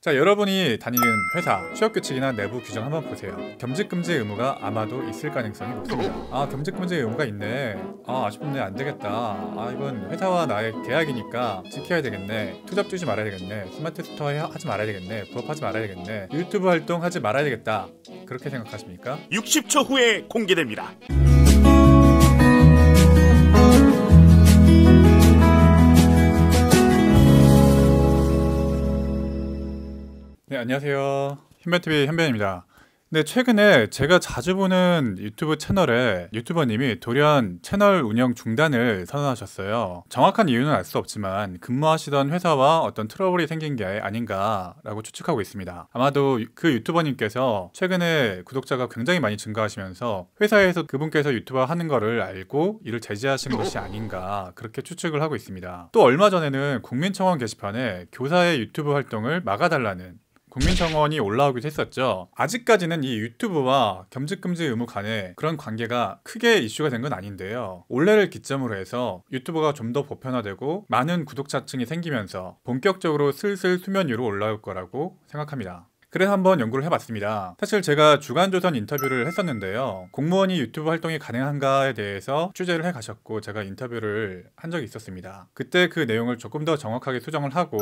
자, 여러분이 다니는 회사 취업규칙이나 내부 규정 한번 보세요. 겸직금지 의무가 아마도 있을 가능성이 높습니다. 겸직금지 의무가 있네. 아쉽네, 안되겠다. 이건 회사와 나의 계약이니까 지켜야 되겠네. 투잡 주지 말아야 되겠네. 스마트 스토어 하지 말아야 되겠네. 부업하지 말아야 되겠네. 유튜브 활동 하지 말아야 되겠다. 그렇게 생각하십니까? 60초 후에 공개됩니다. 네, 안녕하세요. 현변TV 현변입니다. 네, 최근에 제가 자주 보는 유튜브 채널에 유튜버님이 돌연 채널 운영 중단을 선언하셨어요. 정확한 이유는 알 수 없지만 근무하시던 회사와 어떤 트러블이 생긴 게 아닌가라고 추측하고 있습니다. 아마도 그 유튜버님께서 최근에 구독자가 굉장히 많이 증가하시면서 회사에서 그분께서 유튜버 하는 거를 알고 이를 제지하신 것이 아닌가, 그렇게 추측을 하고 있습니다. 또 얼마 전에는 국민청원 게시판에 교사의 유튜브 활동을 막아달라는 국민청원이 올라오기도 했었죠. 아직까지는 이 유튜브와 겸직금지 의무 간에 그런 관계가 크게 이슈가 된 건 아닌데요. 올해를 기점으로 해서 유튜브가 좀 더 보편화되고 많은 구독자층이 생기면서 본격적으로 슬슬 수면 위로 올라올 거라고 생각합니다. 그래서 한번 연구를 해봤습니다. 사실 제가 주간조선 인터뷰를 했었는데요. 공무원이 유튜브 활동이 가능한가에 대해서 취재를 해가셨고 제가 인터뷰를 한 적이 있었습니다. 그때 그 내용을 조금 더 정확하게 수정을 하고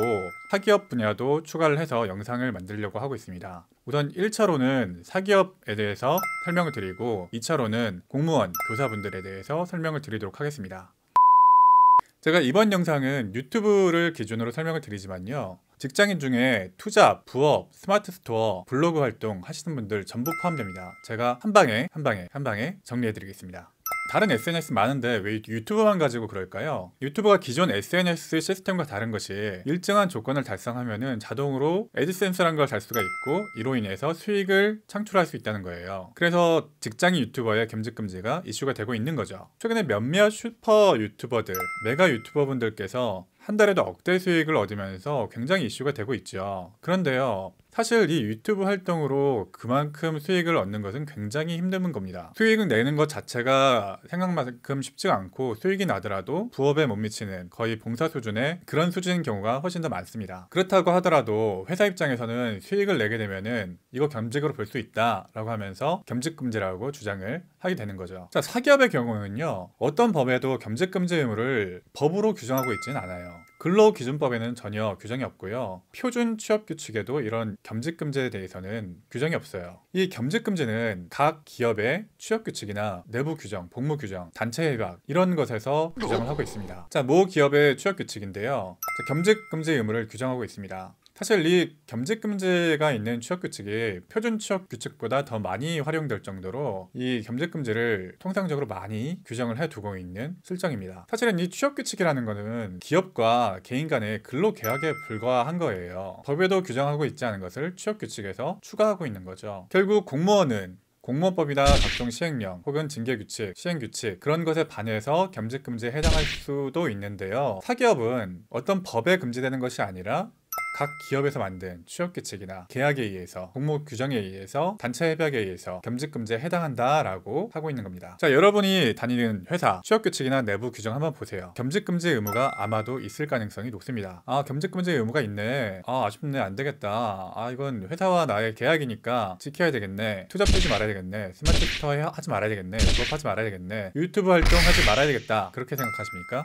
사기업 분야도 추가를 해서 영상을 만들려고 하고 있습니다. 우선 1차로는 사기업에 대해서 설명을 드리고 2차로는 공무원, 교사분들에 대해서 설명을 드리도록 하겠습니다. 제가 이번 영상은 유튜브를 기준으로 설명을 드리지만요, 직장인 중에 투잡, 부업, 스마트 스토어, 블로그 활동 하시는 분들 전부 포함됩니다. 제가 한 방에 정리해 드리겠습니다. 다른 SNS 많은데 왜 유튜브만 가지고 그럴까요? 유튜브가 기존 SNS 시스템과 다른 것이 일정한 조건을 달성하면은 자동으로 애드센스라는 걸 달 수가 있고 이로 인해서 수익을 창출할 수 있다는 거예요. 그래서 직장인 유튜버의 겸직금지가 이슈가 되고 있는 거죠. 최근에 몇몇 슈퍼 유튜버들, 메가 유튜버분들께서 한 달에도 억대 수익을 얻으면서 굉장히 이슈가 되고 있죠. 그런데요, 사실 이 유튜브 활동으로 그만큼 수익을 얻는 것은 굉장히 힘든 겁니다. 수익을 내는 것 자체가 생각만큼 쉽지가 않고, 수익이 나더라도 부업에 못 미치는 거의 봉사 수준의 그런 수준인 경우가 훨씬 더 많습니다. 그렇다고 하더라도 회사 입장에서는 수익을 내게 되면은 이거 겸직으로 볼 수 있다 라고 하면서 겸직금지라고 주장을 하게 되는 거죠. 자, 사기업의 경우는요, 어떤 법에도 겸직금지 의무를 법으로 규정하고 있지는 않아요. 근로기준법에는 전혀 규정이 없고요. 표준 취업규칙에도 이런 겸직금지에 대해서는 규정이 없어요. 이 겸직금지는 각 기업의 취업규칙이나 내부 규정, 복무 규정, 단체 협약 이런 것에서 규정을 하고 있습니다. 자, 모 기업의 취업규칙인데요, 겸직금지 의무를 규정하고 있습니다. 사실 이 겸직금지가 있는 취업규칙이 표준 취업규칙보다 더 많이 활용될 정도로 이 겸직금지를 통상적으로 많이 규정을 해두고 있는 실정입니다. 사실은 이 취업규칙이라는 거는 기업과 개인 간의 근로계약에 불과한 거예요. 법에도 규정하고 있지 않은 것을 취업규칙에서 추가하고 있는 거죠. 결국 공무원은 공무원법이나 각종 시행령 혹은 징계규칙, 시행규칙 그런 것에 반해서 겸직금지에 해당할 수도 있는데요, 사기업은 어떤 법에 금지되는 것이 아니라 각 기업에서 만든 취업규칙이나 계약에 의해서, 공모 규정에 의해서, 단체 협약에 의해서 겸직금지에 해당한다라고 하고 있는 겁니다. 자, 여러분이 다니는 회사 취업규칙이나 내부 규정 한번 보세요. 겸직금지 의무가 아마도 있을 가능성이 높습니다. 겸직금지 의무가 있네. 아쉽네, 안되겠다. 이건 회사와 나의 계약이니까 지켜야 되겠네. 투잡 주지 말아야 되겠네. 스마트 스토어 하지 말아야 되겠네. 부업하지 말아야 되겠네. 유튜브 활동 하지 말아야 되겠다. 그렇게 생각하십니까?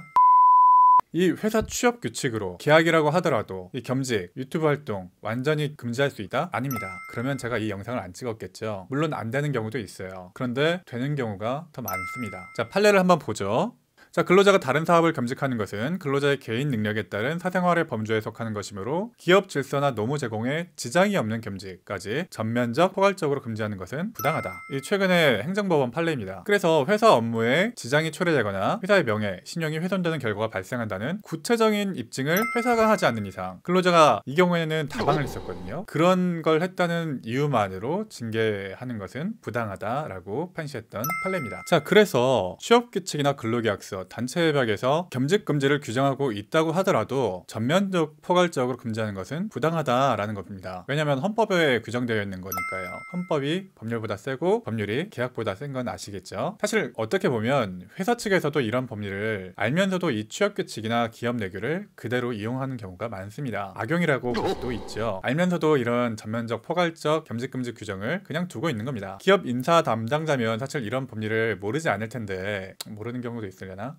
이 회사 취업 규칙으로 계약이라고 하더라도 이 겸직, 유튜브 활동 완전히 금지할 수 있다? 아닙니다. 그러면 제가 이 영상을 안 찍었겠죠. 물론 안 되는 경우도 있어요. 그런데 되는 경우가 더 많습니다. 자, 판례를 한번 보죠. 자, 근로자가 다른 사업을 겸직하는 것은 근로자의 개인 능력에 따른 사생활의 범주에 속하는 것이므로 기업 질서나 노무 제공에 지장이 없는 겸직까지 전면적 포괄적으로 금지하는 것은 부당하다. 이 최근에 행정법원 판례입니다. 그래서 회사 업무에 지장이 초래되거나 회사의 명예, 신용이 훼손되는 결과가 발생한다는 구체적인 입증을 회사가 하지 않는 이상, 근로자가 이 경우에는 다방을 했었거든요. 그런 걸 했다는 이유만으로 징계하는 것은 부당하다라고 판시했던 판례입니다. 자, 그래서 취업규칙이나 근로계약서 그렇죠. 단체 협약에서 겸직 금지를 규정하고 있다고 하더라도 전면적 포괄적으로 금지하는 것은 부당하다라는 겁니다. 왜냐하면 헌법에 규정되어 있는 거니까요. 헌법이 법률보다 세고 법률이 계약보다 센 건 아시겠죠? 사실 어떻게 보면 회사 측에서도 이런 법률을 알면서도 이 취업 규칙이나 기업 내규를 그대로 이용하는 경우가 많습니다. 악용이라고 볼 수도 있죠. 알면서도 이런 전면적 포괄적 겸직 금지 규정을 그냥 두고 있는 겁니다. 기업 인사 담당자면 사실 이런 법률을 모르지 않을 텐데 모르는 경우도 있으려나?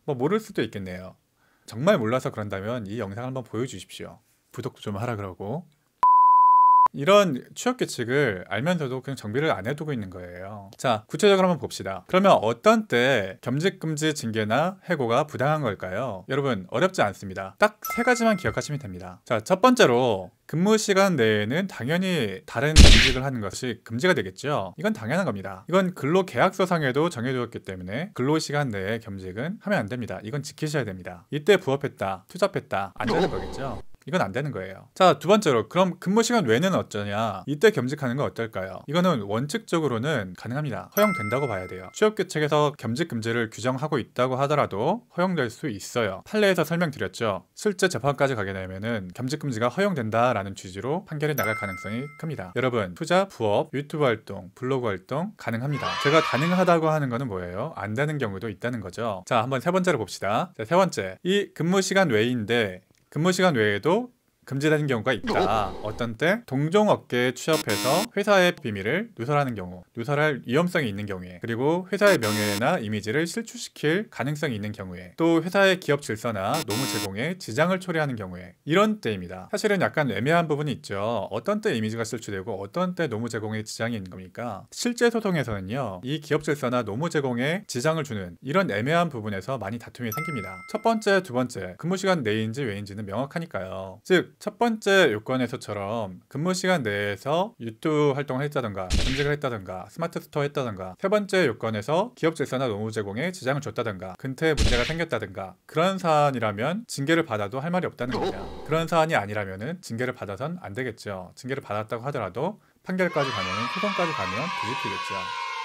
뭐 모를 수도 있겠네요. 정말 몰라서 그런다면 이 영상을 한번 보여주십시오. 구독 좀 하라 그러고. 이런 취업 규칙을 알면서도 그냥 정비를 안 해두고 있는 거예요. 자, 구체적으로 한번 봅시다. 그러면 어떤 때 겸직 금지 징계나 해고가 부당한 걸까요? 여러분, 어렵지 않습니다. 딱 3가지만 기억하시면 됩니다. 자, 첫 번째로 근무 시간 내에는 당연히 다른 겸직을 하는 것이 금지가 되겠죠. 이건 당연한 겁니다. 이건 근로계약서상에도 정해두었기 때문에 근로시간 내에 겸직은 하면 안 됩니다. 이건 지키셔야 됩니다. 이때 부업했다, 투잡했다 안 되는 거겠죠. 이건 안 되는 거예요. 자, 두 번째로 그럼 근무 시간 외에는 어쩌냐? 이때 겸직하는 건 어떨까요? 이거는 원칙적으로는 가능합니다. 허용된다고 봐야 돼요. 취업규칙에서 겸직 금지를 규정하고 있다고 하더라도 허용될 수 있어요. 판례에서 설명드렸죠. 실제 재판까지 가게 되면은 겸직 금지가 허용된다라는 취지로 판결이 나갈 가능성이 큽니다. 여러분, 투자, 부업, 유튜브 활동, 블로그 활동 가능합니다. 제가 가능하다고 하는 거는 뭐예요? 안 되는 경우도 있다는 거죠. 자, 한번 3번째로 봅시다. 자, 3번째. 이 근무 시간 외인데 근무 시간 외에도 금지되는 경우가 있다. 어떤 때 동종업계에 취업해서 회사의 비밀을 누설하는 경우, 누설할 위험성이 있는 경우에, 그리고 회사의 명예나 이미지를 실추시킬 가능성이 있는 경우에, 또 회사의 기업 질서나 노무 제공에 지장을 초래하는 경우에, 이런 때입니다. 사실은 약간 애매한 부분이 있죠. 어떤 때 이미지가 실추되고 어떤 때 노무 제공에 지장이 있는 겁니까? 실제 소송에서는요, 이 기업 질서나 노무 제공에 지장을 주는 이런 애매한 부분에서 많이 다툼이 생깁니다. 첫 번째, 두 번째, 근무 시간 내인지 외인지는 명확하니까요. 즉 첫 번째 요건에서처럼 근무 시간 내에서 유튜브 활동을 했다던가 검색을 했다던가 스마트 스토어 했다던가, 세 번째 요건에서 기업 질서나 노무 제공에 지장을 줬다던가 근태에 문제가 생겼다던가, 그런 사안이라면 징계를 받아도 할 말이 없다는 겁니다. 그런 사안이 아니라면은 징계를 받아선 안 되겠죠. 징계를 받았다고 하더라도 판결까지 가면은 소송까지 가면 뒤집히겠죠.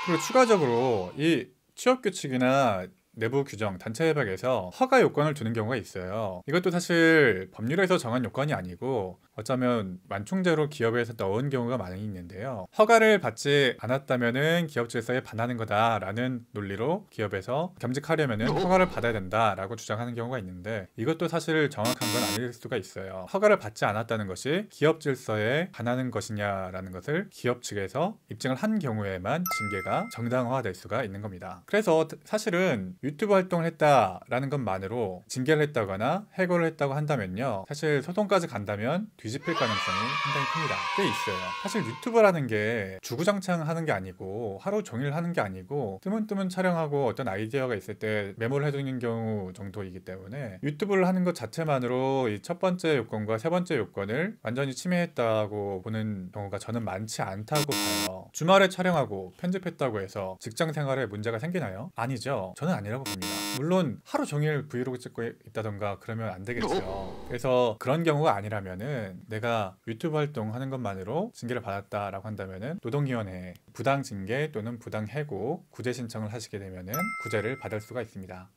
그리고 추가적으로 이 취업 규칙이나 내부 규정, 단체 협약에서 허가 요건을 두는 경우가 있어요. 이것도 사실 법률에서 정한 요건이 아니고 어쩌면 만충제로 기업에서 넣은 경우가 많이 있는데요. 허가를 받지 않았다면은 기업 질서에 반하는 거다라는 논리로 기업에서 겸직하려면은 허가를 받아야 된다라고 주장하는 경우가 있는데, 이것도 사실 정확한 건 아닐 수가 있어요. 허가를 받지 않았다는 것이 기업 질서에 반하는 것이냐라는 것을 기업 측에서 입증을 한 경우에만 징계가 정당화될 수가 있는 겁니다. 그래서 사실은 유튜브 활동을 했다라는 것만으로 징계를 했다거나 해고를 했다고 한다면요, 사실 소송까지 간다면 뒤집힐 가능성이 상당히 큽니다. 꽤 있어요. 사실 유튜브라는 게 주구장창 하는 게 아니고 하루 종일 하는 게 아니고 뜨문뜨문 촬영하고 어떤 아이디어가 있을 때 메모를 해두는 경우 정도이기 때문에 유튜브를 하는 것 자체만으로 이 첫 번째 요건과 세 번째 요건을 완전히 침해했다고 보는 경우가 저는 많지 않다고 봐요. 주말에 촬영하고 편집했다고 해서 직장 생활에 문제가 생기나요? 아니죠. 저는 아니라고 봅니다. 물론 하루 종일 브이로그 찍고 있다던가 그러면 안 되겠죠. 그래서 그런 경우가 아니라면은 내가 유튜브 활동하는 것만으로 징계를 받았다라고 한다면은 노동위원회에 부당 징계 또는 부당 해고 구제 신청을 하시게 되면은 구제를 받을 수가 있습니다.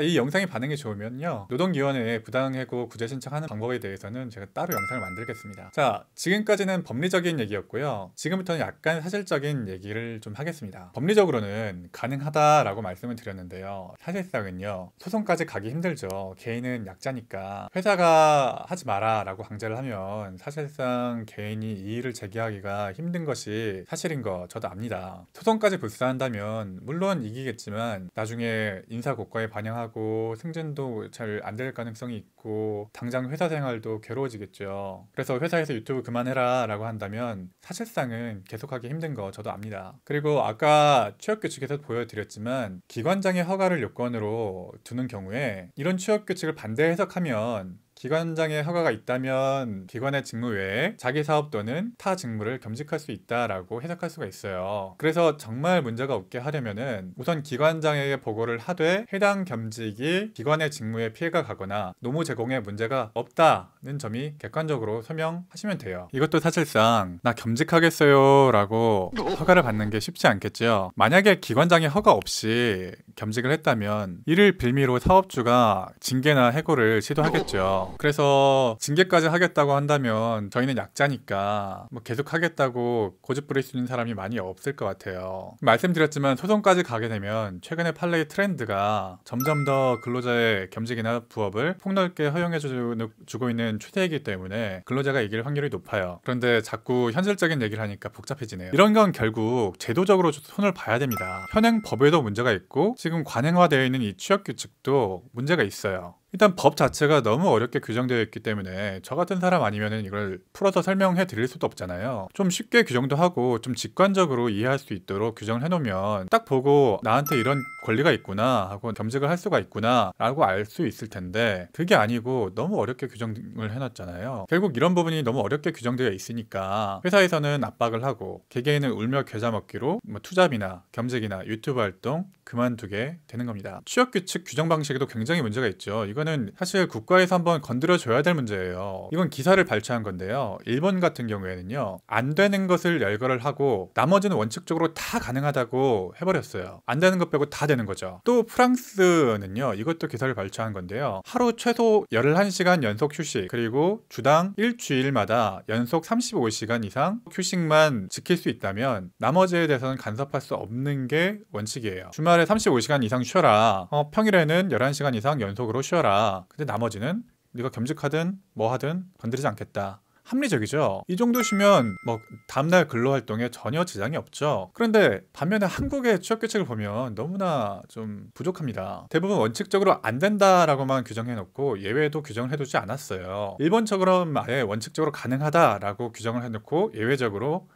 이 영상이 반응이 좋으면요, 노동위원회에 부당해고 구제 신청하는 방법에 대해서는 제가 따로 영상을 만들겠습니다. 자, 지금까지는 법리적인 얘기였고요. 지금부터는 약간 사실적인 얘기를 좀 하겠습니다. 법리적으로는 가능하다라고 말씀을 드렸는데요, 사실상은요, 소송까지 가기 힘들죠. 개인은 약자니까. 회사가 하지 마라 라고 강제를 하면 사실상 개인이 이의를 제기하기가 힘든 것이 사실인 거 저도 압니다. 소송까지 불사한다면 물론 이기겠지만 나중에 인사고과에 반영하고 승진도 잘 안 될 가능성이 있고 당장 회사 생활도 괴로워지겠죠. 그래서 회사에서 유튜브 그만해라 라고 한다면 사실상은 계속하기 힘든 거 저도 압니다. 그리고 아까 취업규칙에서 보여드렸지만 기관장의 허가를 요건으로 두는 경우에 이런 취업규칙을 반대 해석하면 기관장의 허가가 있다면 기관의 직무 외에 자기 사업 또는 타 직무를 겸직할 수 있다라고 해석할 수가 있어요. 그래서 정말 문제가 없게 하려면은 우선 기관장에게 보고를 하되 해당 겸직이 기관의 직무에 피해가 가거나 노무 제공에 문제가 없다는 점이 객관적으로 설명하시면 돼요. 이것도 사실상 나 겸직하겠어요 라고 허가를 받는 게 쉽지 않겠죠. 만약에 기관장의 허가 없이 겸직을 했다면 이를 빌미로 사업주가 징계나 해고를 시도하겠죠. 그래서 징계까지 하겠다고 한다면 저희는 약자니까 뭐 계속 하겠다고 고집 부릴 수 있는 사람이 많이 없을 것 같아요. 말씀드렸지만 소송까지 가게 되면 최근의 판례의 트렌드가 점점 더 근로자의 겸직이나 부업을 폭넓게 허용해주고 있는 추세이기 때문에 근로자가 이길 확률이 높아요. 그런데 자꾸 현실적인 얘기를 하니까 복잡해지네요. 이런 건 결국 제도적으로 손을 봐야 됩니다. 현행 법에도 문제가 있고 지금 관행화되어 있는 이 취업규칙도 문제가 있어요. 일단 법 자체가 너무 어렵게 규정되어 있기 때문에 저 같은 사람 아니면은 이걸 풀어서 설명해 드릴 수도 없잖아요. 좀 쉽게 규정도 하고 좀 직관적으로 이해할 수 있도록 규정을 해놓으면 딱 보고 나한테 이런 권리가 있구나 하고 겸직을 할 수가 있구나 라고 알 수 있을 텐데 그게 아니고 너무 어렵게 규정을 해놨잖아요. 결국 이런 부분이 너무 어렵게 규정되어 있으니까 회사에서는 압박을 하고 개개인은 울며 겨자 먹기로 뭐 투잡이나 겸직이나 유튜브 활동 그만두게 되는 겁니다. 취업규칙 규정 방식에도 굉장히 문제가 있죠. 이거는 사실 국가에서 한번 건드려줘야 될 문제예요. 이건 기사를 발췌한 건데요. 일본 같은 경우에는요. 안 되는 것을 열거를 하고 나머지는 원칙적으로 다 가능하다고 해버렸어요. 안 되는 것 빼고 다 되는 거죠. 또 프랑스는요. 이것도 기사를 발췌한 건데요. 하루 최소 11시간 연속 휴식 그리고 주당 일주일마다 연속 35시간 이상 휴식만 지킬 수 있다면 나머지에 대해서는 간섭할 수 없는 게 원칙이에요. 주말에 35시간 이상 쉬어라. 평일에는 11시간 이상 연속으로 쉬어라. 근데 나머지는 네가 겸직하든 뭐 하든 건드리지 않겠다. 합리적이죠. 이 정도 쉬면 뭐 다음날 근로활동에 전혀 지장이 없죠. 그런데 반면에 한국의 취업규칙을 보면 너무나 좀 부족합니다. 대부분 원칙적으로 안 된다라고만 규정해놓고 예외도 규정을 해두지 않았어요. 일본처럼 아예 원칙적으로 가능하다라고 규정을 해놓고 예외적으로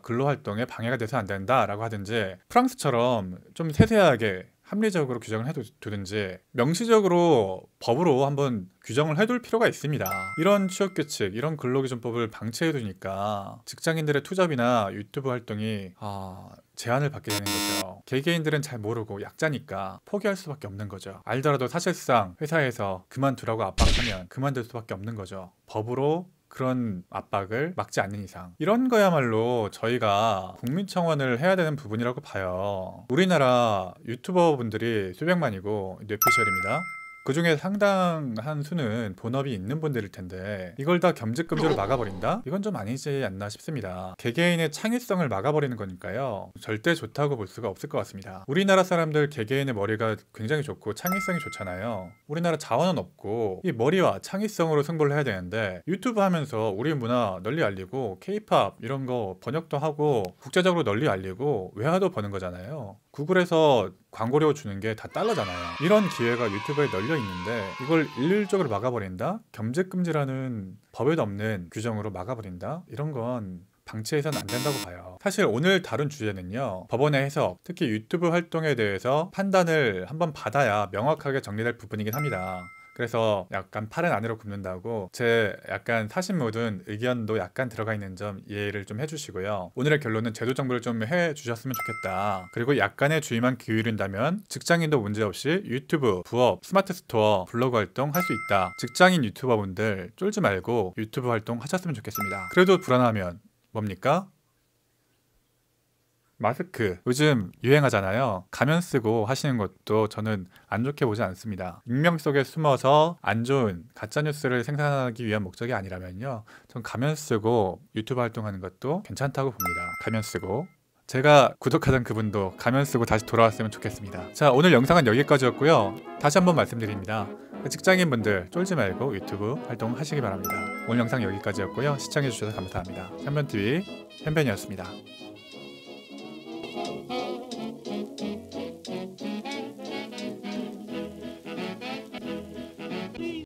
근로활동에 방해가 돼서 안 된다라고 하든지 프랑스처럼 좀 세세하게 합리적으로 규정을 해두든지 명시적으로 법으로 한번 규정을 해둘 필요가 있습니다. 이런 취업규칙, 이런 근로기준법을 방치해두니까 직장인들의 투잡이나 유튜브 활동이 제한을 받게 되는 거죠. 개개인들은 잘 모르고 약자니까 포기할 수밖에 없는 거죠. 알더라도 사실상 회사에서 그만두라고 압박하면 그만둘 수밖에 없는 거죠. 법으로 그런 압박을 막지 않는 이상 이런 거야말로 저희가 국민청원을 해야 되는 부분이라고 봐요. 우리나라 유튜버 분들이 수백만이고 뇌피셜입니다. 그 중에 상당한 수는 본업이 있는 분들일 텐데 이걸 다 겸직금지로 막아버린다? 이건 좀 아니지 않나 싶습니다. 개개인의 창의성을 막아버리는 거니까요. 절대 좋다고 볼 수가 없을 것 같습니다. 우리나라 사람들 개개인의 머리가 굉장히 좋고 창의성이 좋잖아요. 우리나라 자원은 없고 이 머리와 창의성으로 승부를 해야 되는데 유튜브 하면서 우리 문화 널리 알리고 K-팝 이런 거 번역도 하고 국제적으로 널리 알리고 외화도 버는 거잖아요. 구글에서 광고료 주는 게 다 달러잖아요. 이런 기회가 유튜브에 널려 있는데 이걸 일률적으로 막아버린다? 겸직금지라는 법에도 없는 규정으로 막아버린다? 이런 건 방치해서는 안 된다고 봐요. 사실 오늘 다룬 주제는요. 법원의 해석, 특히 유튜브 활동에 대해서 판단을 한번 받아야 명확하게 정리될 부분이긴 합니다. 그래서 약간 팔은 안으로 굽는다고 제 약간 사심 묻은 의견도 약간 들어가 있는 점 이해를 좀 해주시고요. 오늘의 결론은 제도 정보를 좀 해주셨으면 좋겠다. 그리고 약간의 주의만 기울인다면 직장인도 문제없이 유튜브, 부업, 스마트 스토어, 블로그 활동 할 수 있다. 직장인 유튜버분들 쫄지 말고 유튜브 활동 하셨으면 좋겠습니다. 그래도 불안하면 뭡니까? 마스크 요즘 유행하잖아요. 가면 쓰고 하시는 것도 저는 안 좋게 보지 않습니다. 익명 속에 숨어서 안 좋은 가짜뉴스를 생산하기 위한 목적이 아니라면요. 전 가면 쓰고 유튜브 활동하는 것도 괜찮다고 봅니다. 가면 쓰고 제가 구독하던 그분도 가면 쓰고 다시 돌아왔으면 좋겠습니다. 자, 오늘 영상은 여기까지였고요. 다시 한번 말씀드립니다. 직장인분들 쫄지 말고 유튜브 활동하시기 바랍니다. 오늘 영상 여기까지였고요. 시청해주셔서 감사합니다. 현변TV 현변이었습니다.